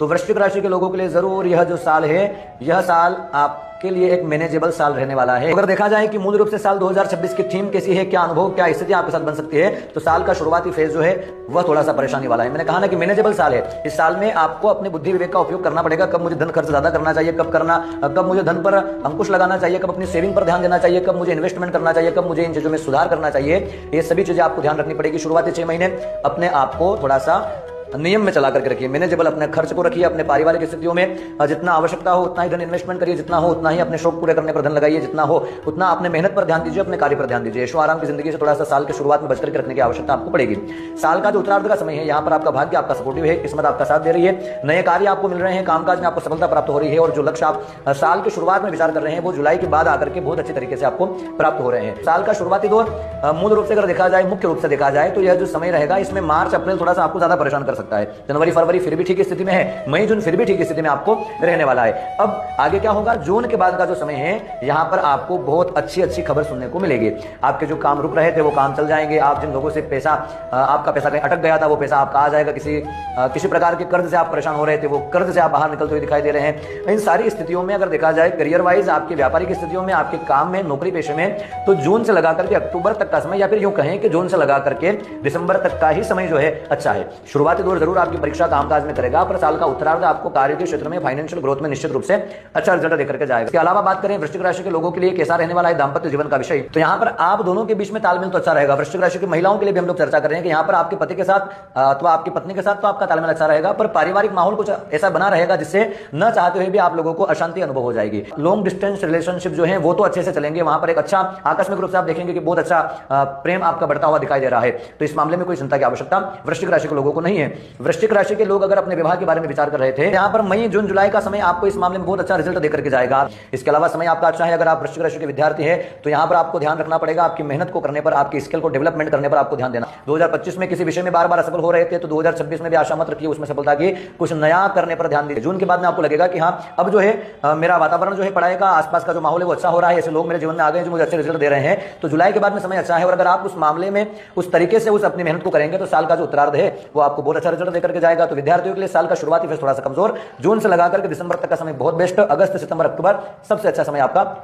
तो वृश्चिक राशि के लोगों के लिए जरूर यह जो साल है, यह साल आपके लिए एक मैनेजेबल साल रहने वाला है। अगर देखा जाए कि मूल रूप से साल 2026 की थीम कैसी है, क्या अनुभव, क्या स्थिति आपके साथ बन सकती है, तो साल का शुरुआती फेज जो है वह थोड़ा सा परेशानी वाला है। मैंने कहा ना कि मैनेजेबल साल है। इस साल में आपको अपनी बुद्धि विवेक का उपयोग करना पड़ेगा। कब मुझे धन खर्च ज्यादा करना चाहिए, कब मुझे धन पर अंकुश लगाना चाहिए, कब अपनी सेविंग पर ध्यान देना चाहिए, कब मुझे इन्वेस्टमेंट करना चाहिए, कब मुझे इन चीजों में सुधार करना चाहिए, ये सभी चीजें आपको ध्यान रखनी पड़ेगी। शुरुआती 6 महीने अपने आप को थोड़ा सा नियम में चला करके रखिए, मैनेजेबल अपने खर्च को रखिए। अपने पारिवारिक स्थितियों में जितना आवश्यकता हो उतना ही धन इन्वेस्टमेंट करिए, जितना हो उतना ही अपने शौक पूरे करने पर धन लगाइए, जितना हो उतना अपने मेहनत पर ध्यान दीजिए, अपने कार्य पर ध्यान दीजिए। ऐशो आराम की जिंदगी से थोड़ा सा साल के शुरुआत में बच करके रखने की आवश्यकता आपको पड़ेगी। साल का जो उत्तरार्ध का समय है, यहाँ पर आपका भाग्य आपका सपोर्टिव है, किस्मत आपका साथ दे रही है, नए कार्य आपको मिल रहे हैं, कामकाज में आपको सफलता प्राप्त हो रही है, और जो लक्ष्य आप साल के शुरुआत में विचार कर रहे हैं वो जुलाई के बाद आकर के बहुत अच्छी तरीके से आपको प्राप्त हो रहे हैं। साल का शुरुआती दौर मूल रूप से अगर देखा जाए, मुख्य रूप से देखा जाए, तो यह जो समय रहेगा इसमें मार्च अप्रैल थोड़ा सा आपको ज्यादा परेशान कर सकता है। जनवरी फरवरी फिर भी ठीक स्थिति में है, मई जून फिर भी ठीक स्थिति में आपको रहने वाला है। अब आगे क्या होगा, जून के बाद का जो समय है, यहां पर आपको बहुत अच्छी खबर सुनने को मिलेगी। आपके जो काम रुक रहे थे वो काम चल जाएंगे। आप जिन लोगों से पैसा, आपका पैसा कहीं अटक गया था, वो पैसा आपका आ जाएगा। किसी प्रकार के कर्ज से आप परेशान हो रहे थे, वो कर्ज से आप बाहर निकलते हुए दिखाई दे रहे हैं। इन सारी स्थितियों में अगर देखा जाए, करियर वाइज, आपकी व्यापारिक स्थितियों में, आपके काम में, नौकरी पेशे में, तो जून से लगा करके अक्टूबर तक का समय, या फिर यूं कहें कि जून से लगा करके दिसंबर तक का ही समय जो है अच्छा है। शुरुआती दौर जरूर आपकी परीक्षा कामकाज में करेगा, पर साल का उत्तरार्ध आपको कार्य के क्षेत्र में, फाइनेंशियल ग्रोथ में निश्चित रूप से अच्छा रिजल्ट देकर के जाएगा। इसके अलावा बात करें वृश्चिक राशि के लोगों के लिए कैसा रहने वाला है दांपत्य जीवन का विषय, तो यहाँ पर आप दोनों के बीच में तालमेल तो अच्छा रहेगा। वृश्चिक राशि की महिलाओं के लिए भी हम लोग चर्चा कर रहे हैं कि यहाँ पर आपके पति के साथ अथवा आपकी पत्नी के साथ तो आपका तालमेल अच्छा रहेगा, पर पारिवारिक माहौल कुछ ऐसा बना रहेगा जिससे न चाहते हुए भी आप लोगों को अशांति अनुभव हो जाएगी। लॉन्ग डिस्टेंस रिलेशनशिप जो है वो तो अच्छे से चलेंगे, वहां पर एक अच्छा आकस्मिक रूप से आप देखेंगे कि बहुत अच्छा प्रेम आपका बढ़ता हुआ दिखाई दे रहा है। तो इस मामले में कोई चिंता की आवश्यकता वृश्चिक राशि के लोगों को नहीं है। वृश्चिक राशि के लोग अगर अपने विवाह के बारे में विचार कर रहे थे, यहाँ पर मई जून जुलाई का समय आपको इस मामले में बहुत अच्छा रिजल्ट देकर के जाएगा। इसके अलावा समय आपका अच्छा है। अगर आप वृश्चिक राशि के विद्यार्थी हैं तो यहाँ पर आपको ध्यान रखना पड़ेगा, आपकी मेहनत को करने पर, आपकी स्किल को डेवलपमेंट करने पर आपको ध्यान देना। 2025 में किसी विषय में बार बार असफल हो रहे थे तो 2026 में भी आशा मत रखिए उसमें सफलता की, कुछ नया करने पर ध्यान दीजिए। जून के बाद में आपको लगेगा कि हाँ, अब जो है मेरा वातावरण जो है, पढ़ाई का आसपास का जो माहौल है वो अच्छा हो रहा है, ऐसे लोग मेरे जीवन में आ गए जो मुझे अच्छे रिजल्ट दे रहे हैं। तो जुलाई के बाद में समय अच्छा है, और अगर आप उस मामले में उस तरीके से उस अपनी मेहनत को करेंगे तो साल का जो उत्तरार्ध है वो आपको बहुत अच्छा रिजल्ट देकर के जाएगा। तो विद्यार्थियों के लिए साल का शुरुआती फेज थोड़ा सा कमजोर, जून से लगाकर के दिसंबर तक का समय बहुत बेस्ट, अगस्त सितंबर अक्टूबर सबसे अच्छा समय आपका